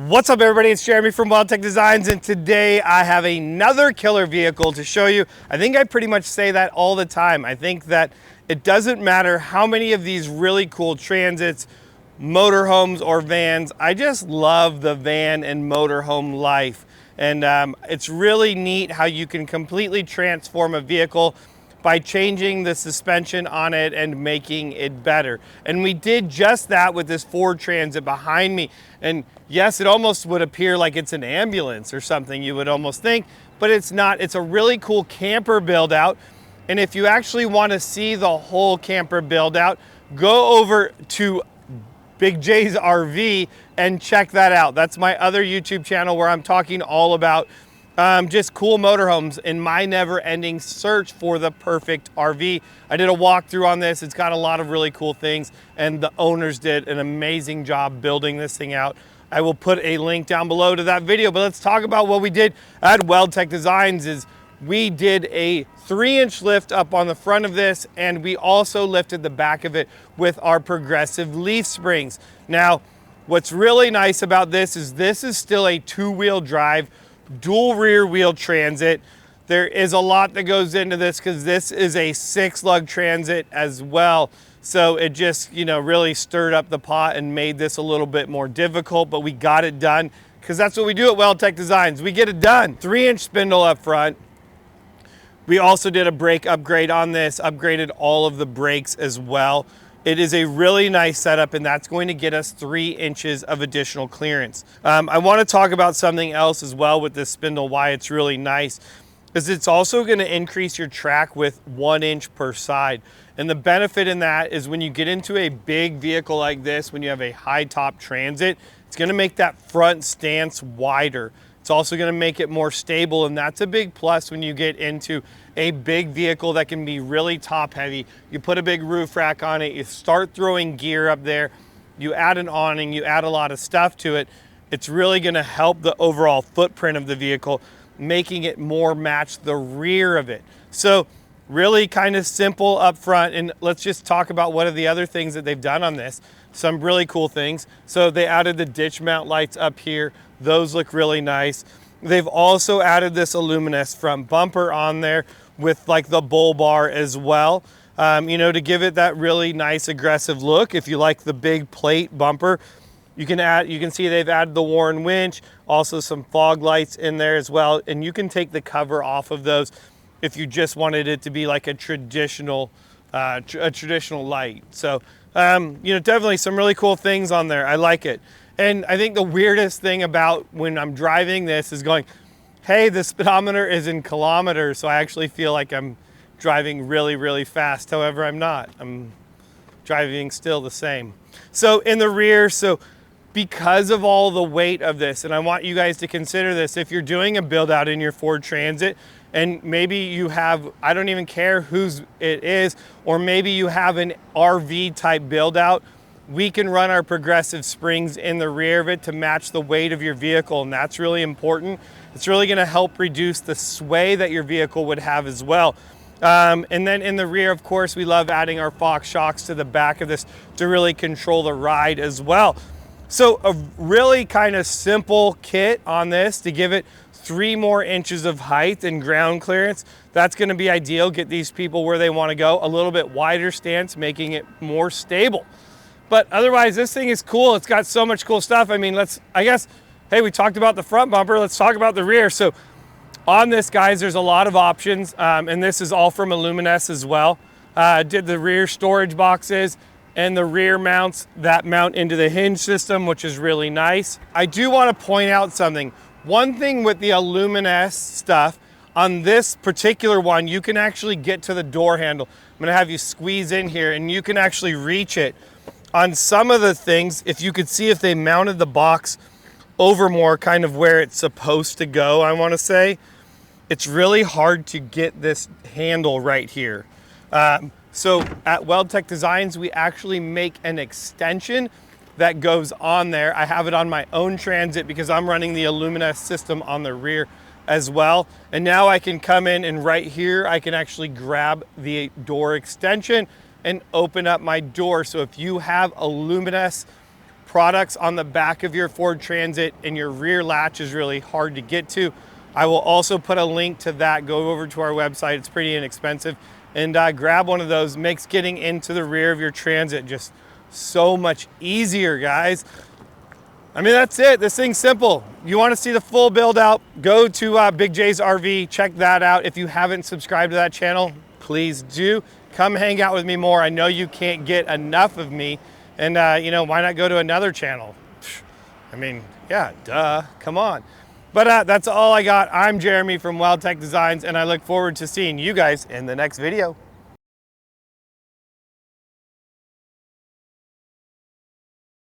What's up, everybody? It's Jeremy from Weldtec Designs, and today I have another killer vehicle to show you. I think I pretty much say that all the time. I think that it doesn't matter how many of these really cool transits, motorhomes, or vans. I just love the van and motorhome life. And it's really neat how you can completely transform a vehicle by changing the suspension on it and making it better. And we did just that with this Ford Transit behind me. And yes, it almost would appear like it's an ambulance or something, you would almost think, but it's not. It's a really cool camper build out. And if you actually want to see the whole camper build out, go over to Big J's RV and check that out. That's my other YouTube channel where I'm talking all about just cool motorhomes in my never-ending search for the perfect RV. I did a walkthrough on this. It's got a lot of really cool things, and the owners did an amazing job building this thing out. I will put a link down below to that video, but let's talk about what we did at Weldtec Designs. Is we did a 3-inch lift up on the front of this, and we also lifted the back of it with our progressive leaf springs. Now, what's really nice about this is still a 2-wheel drive, dual rear wheel transit. There is a lot that goes into this because this is a 6-lug transit as well. So it just, really stirred up the pot and made this a little bit more difficult, but we got it done because that's what we do at Weldtec Designs. We get it done. 3-inch spindle up front. We also did a brake upgrade on this, upgraded all of the brakes as well. It is a really nice setup, and that's going to get us 3 inches of additional clearance. I want to talk about something else as well with this spindle, why it's really nice, is it's also going to increase your track with 1 inch per side. And the benefit in that is when you get into a big vehicle like this, when you have a high top transit, it's going to make that front stance wider. It's also going to make it more stable, and that's a big plus when you get into a big vehicle that can be really top heavy. You put a big roof rack on it, you start throwing gear up there, you add an awning, you add a lot of stuff to it. It's really going to help the overall footprint of the vehicle, making it more match the rear of it. So really kind of simple up front, and let's just talk about what are the other things that they've done on this. Some really cool things. So they added the ditch mount lights up here. Those look really nice. They've also added this aluminous front bumper on there with like the bull bar as well, to give it that really nice aggressive look. If you like the big plate bumper, you can see they've added the Warren winch, also some fog lights in there as well. And you can take the cover off of those if you just wanted it to be like a traditional light. So, definitely some really cool things on there. I like it. And I think the weirdest thing about when I'm driving this is going, hey, the speedometer is in kilometers, so I actually feel like I'm driving really, really fast. However, I'm not. I'm driving still the same. So in the rear, because of all the weight of this, and I want you guys to consider this, if you're doing a build out in your Ford Transit, and maybe you have, I don't even care whose it is, or maybe you have an RV type build out, we can run our progressive springs in the rear of it to match the weight of your vehicle, and that's really important. It's really going to help reduce the sway that your vehicle would have as well. And then in the rear, of course, we love adding our Fox shocks to the back of this to really control the ride as well. So a really kind of simple kit on this to give it 3 more inches of height and ground clearance. That's going to be ideal. Get these people where they want to go. A little bit wider stance, making it more stable. But otherwise, this thing is cool. It's got so much cool stuff. I mean, hey, we talked about the front bumper. Let's talk about the rear. So on this, guys, there's a lot of options. And this is all from Aluminess as well. Did the rear storage boxes and the rear mounts that mount into the hinge system, which is really nice. I do want to point out something. One thing with the Aluminess stuff, on this particular one, you can actually get to the door handle. I'm going to have you squeeze in here, and you can actually reach it. On some of the things, if you could see if they mounted the box over more kind of where it's supposed to go, I want to say, it's really hard to get this handle right here. So at Weldtec Designs, we actually make an extension that goes on there. I have it on my own Transit because I'm running the Aluminess system on the rear as well. And now I can come in, and right here, I can actually grab the door extension and open up my door. So if you have Aluminess products on the back of your Ford Transit and your rear latch is really hard to get to, I will also put a link to that. Go over to our website, it's pretty inexpensive, and grab one of those. Makes getting into the rear of your Transit just so much easier, guys. I mean, that's it. This thing's simple. You want to see the full build out, go to Big J's RV, check that out. If you haven't subscribed to that channel, please do. Come hang out with me more. I know you can't get enough of me. And you know, why not go to another channel? I mean, yeah, duh, come on. But that's all I got. I'm Jeremy from Weldtec Designs, and I look forward to seeing you guys in the next video.